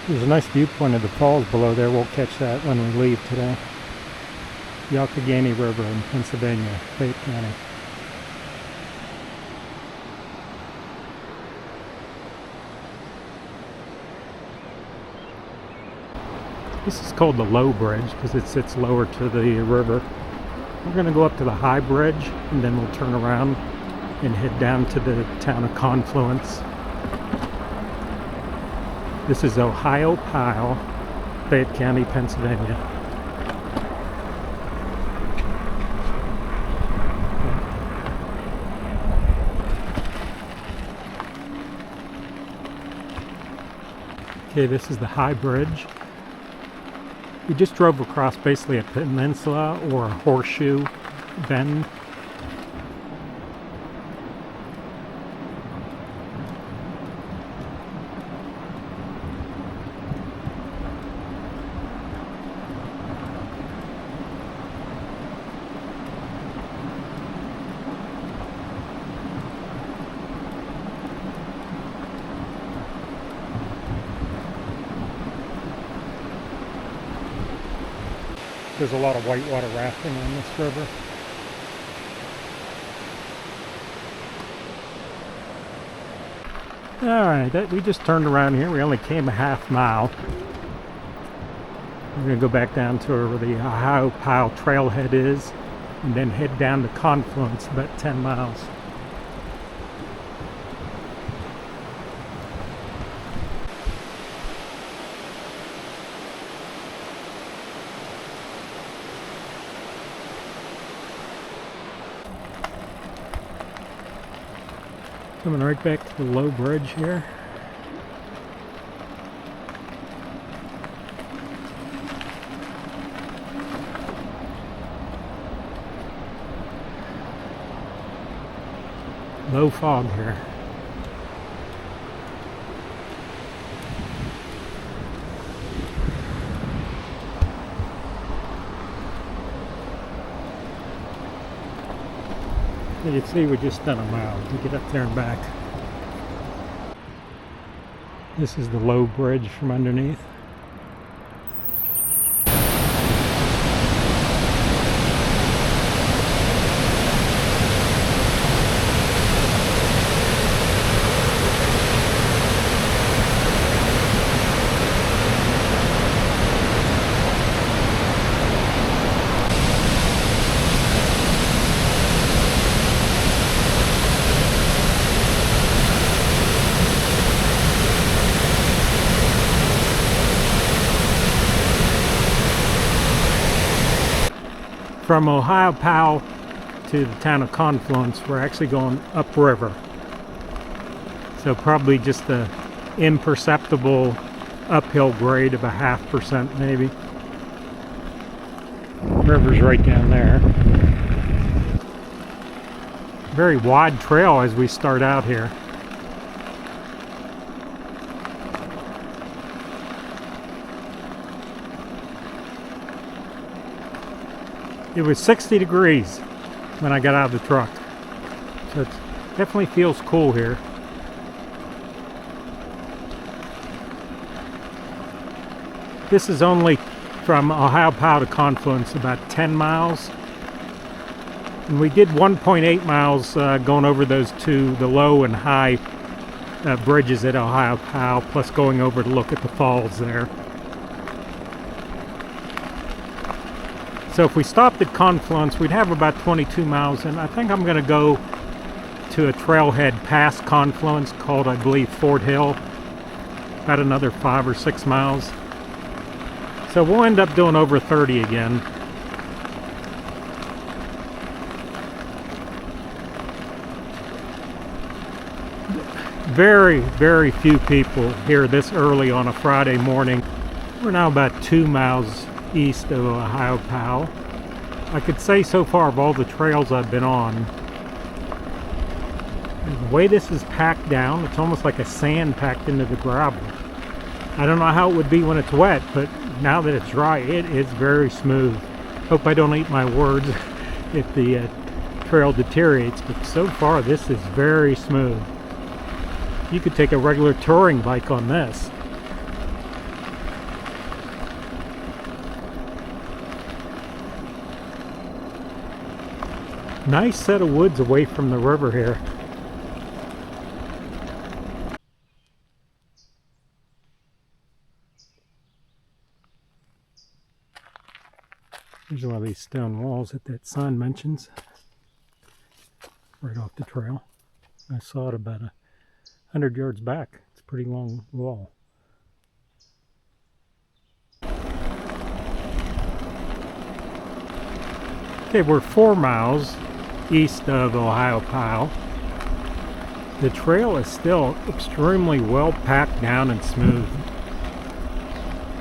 There's a nice viewpoint of the falls below there. We'll catch that when we leave today. Youghiogheny River in Pennsylvania, Fayette County. This is called the low bridge because it sits lower to the river. We're going to go up to the high bridge and then we'll turn around and head down to the town of Confluence. This is Ohiopyle, Fayette County, Pennsylvania. Okay, this is the high bridge. We just drove across basically a peninsula or a horseshoe bend. There's a lot of whitewater rafting on this river. Alright, we just turned around here. We only came a half mile. We're going to go back down to where the Ohiopyle trailhead is and then head down to Confluence, about 10 miles. Coming right back to the low bridge here. Low fog here. You can see we just done a mile to get up there and back. This is the low bridge from underneath. From Ohiopyle to the town of Confluence, we're actually going upriver. So probably just an imperceptible uphill grade of 0.5% maybe. River's right down there. Very wide trail as we start out here. It was 60 degrees when I got out of the truck, so it definitely feels cool here. This is only from Ohiopyle to Confluence, about 10 miles. And we did 1.8 miles going over those two, the low and high bridges at Ohiopyle, plus going over to look at the falls there. So if we stopped at Confluence, we'd have about 22 miles, and I think I'm going to go to a trailhead past Confluence called, I believe, Fort Hill, about another 5 or 6 miles. So we'll end up doing over 30 again. Very, very few people here this early on a Friday morning. We're now about 2 miles east of Ohiopyle. I could say so far of all the trails I've been on, the way this is packed down, it's almost like a sand packed into the gravel. I don't know how it would be when it's wet, but now that it's dry, it is very smooth. Hope I don't eat my words if the trail deteriorates, but so far this is very smooth. You could take a regular touring bike on this. Nice set of woods away from the river here. Here's one of these stone walls that sign mentions. Right off the trail. I saw it about 100 yards back. It's a pretty long wall. Okay, we're 4 miles east of Ohiopyle. The trail is still extremely well packed down and smooth.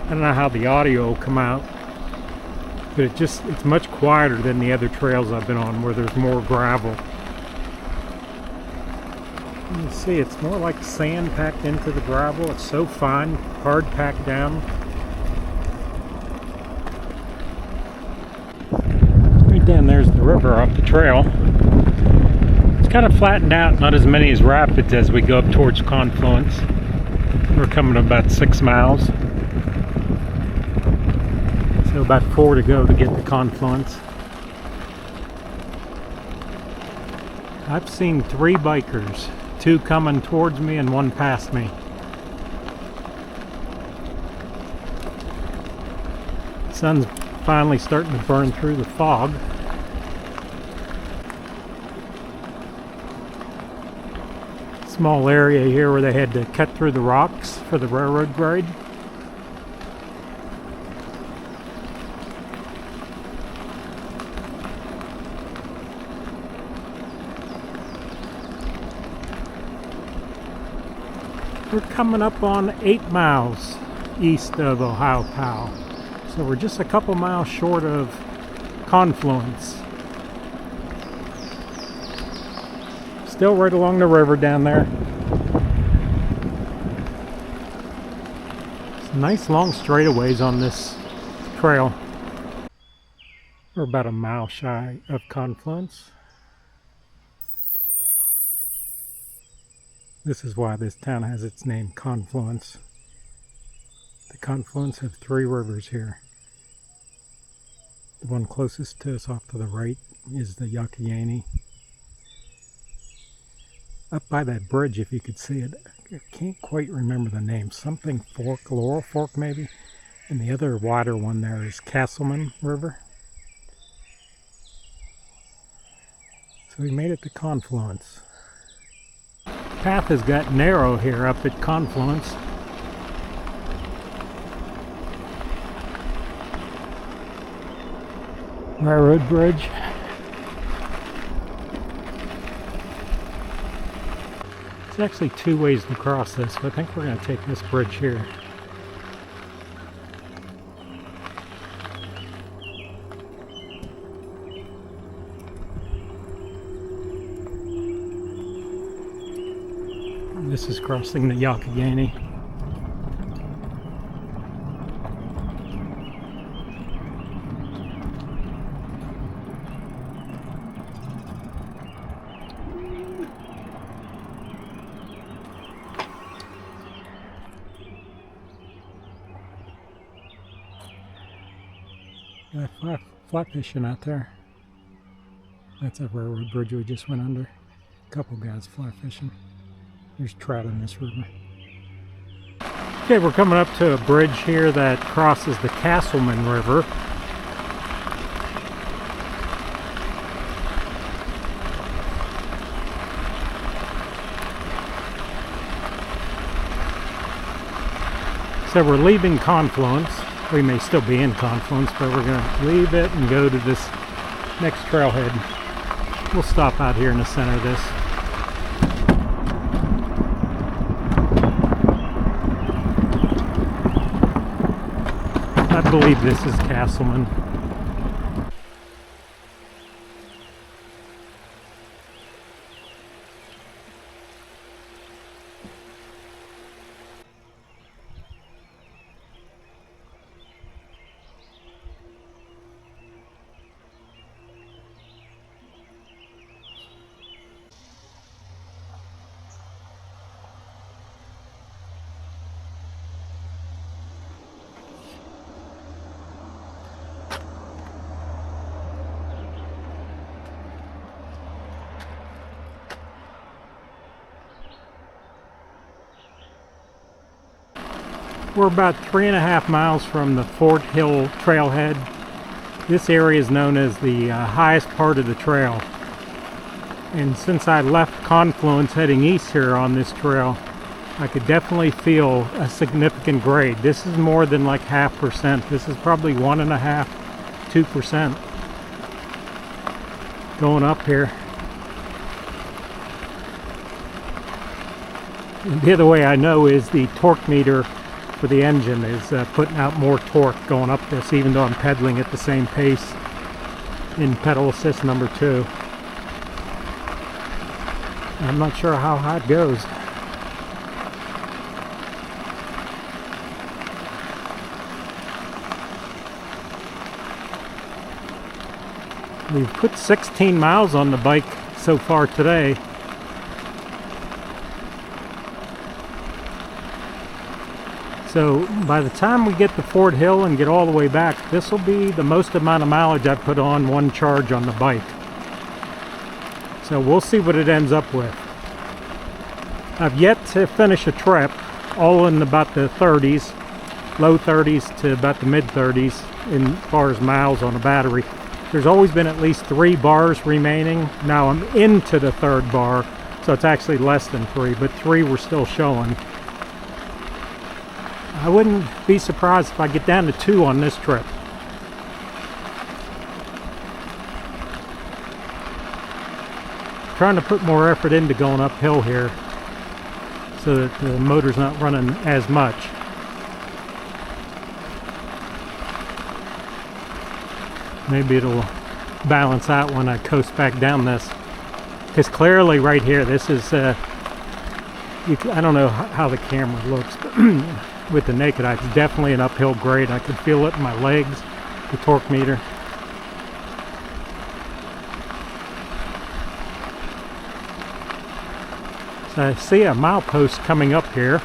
I don't know how the audio will come out, but it's much quieter than the other trails I've been on where there's more gravel. You see, it's more like sand packed into the gravel. It's so fine, hard packed down. Right down there's the river off the trail. It's kind of flattened out, not as many as rapids as we go up towards Confluence. We're coming about 6 miles. So about 4 to go to get to Confluence. I've seen 3 bikers, 2 coming towards me and 1 past me. The sun's finally starting to burn through the fog. Small area here where they had to cut through the rocks for the railroad grade. We're coming up on 8 miles east of Ohiopyle, so we're just a couple miles short of Confluence. Still right along the river down there. Some nice long straightaways on this trail. We're about a mile shy of Confluence. This is why this town has its name, Confluence. The confluence of 3 rivers here. The one closest to us off to the right is the Youghiogheny. Up by that bridge, if you could see it, I can't quite remember the name. Something Fork, Laurel Fork maybe? And the other wider one there is Casselman River. So we made it to Confluence. Path has got narrow here up at Confluence. Railroad bridge. It's actually 2 ways to cross this, but I think we're going to take this bridge here. This is crossing the Youghiogheny. Got flat fishing out there. That's a railroad bridge we just went under. A couple guys fly fishing. There's trout in this river. Okay, we're coming up to a bridge here that crosses the Casselman River. So we're leaving Confluence. We may still be in Confluence, but we're going to leave it and go to this next trailhead. We'll stop out here in the center of this. I believe this is Casselman. We're about 3.5 miles from the Fort Hill trailhead. This area is known as the highest part of the trail. And since I left Confluence heading east here on this trail, I could definitely feel a significant grade. This is more than like 0.5%. This is probably 1.5, 2% going up here. And the other way I know is the torque meter for the engine is putting out more torque going up this, even though I'm pedaling at the same pace in pedal assist number 2. I'm not sure how high it goes. We've put 16 miles on the bike so far today. So by the time we get to Fort Hill and get all the way back, this will be the most amount of mileage I've put on one charge on the bike. So we'll see what it ends up with. I've yet to finish a trip, all in about the 30s, low 30s to about the mid 30s as far as miles on a battery. There's always been at least 3 bars remaining. Now I'm into the 3rd bar, so it's actually less than 3, but 3 were still showing. I wouldn't be surprised if I get down to 2 on this trip. Trying to put more effort into going uphill here so that the motor's not running as much. Maybe it'll balance out when I coast back down this. Because clearly right here, this is, I don't know how the camera looks, but with the naked eye, it's definitely an uphill grade. I could feel it in my legs, the torque meter. So I see a milepost coming up here.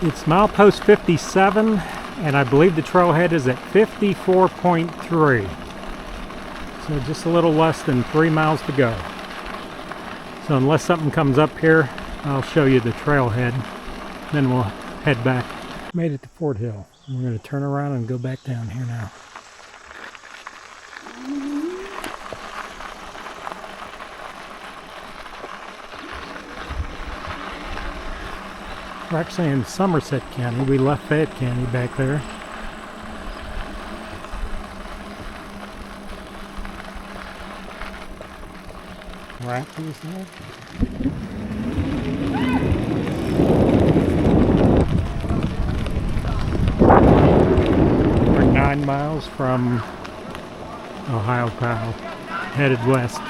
It's milepost 57, and I believe the trailhead is at 54.3. So just a little less than 3 miles to go. So unless something comes up here, I'll show you the trailhead. Then we'll head back. Made it to Fort Hill. We're going to turn around and go back down here now. We're actually in Somerset County. We left Fayette County back there. Raptors there. We're 9 miles from Ohiopyle, headed west.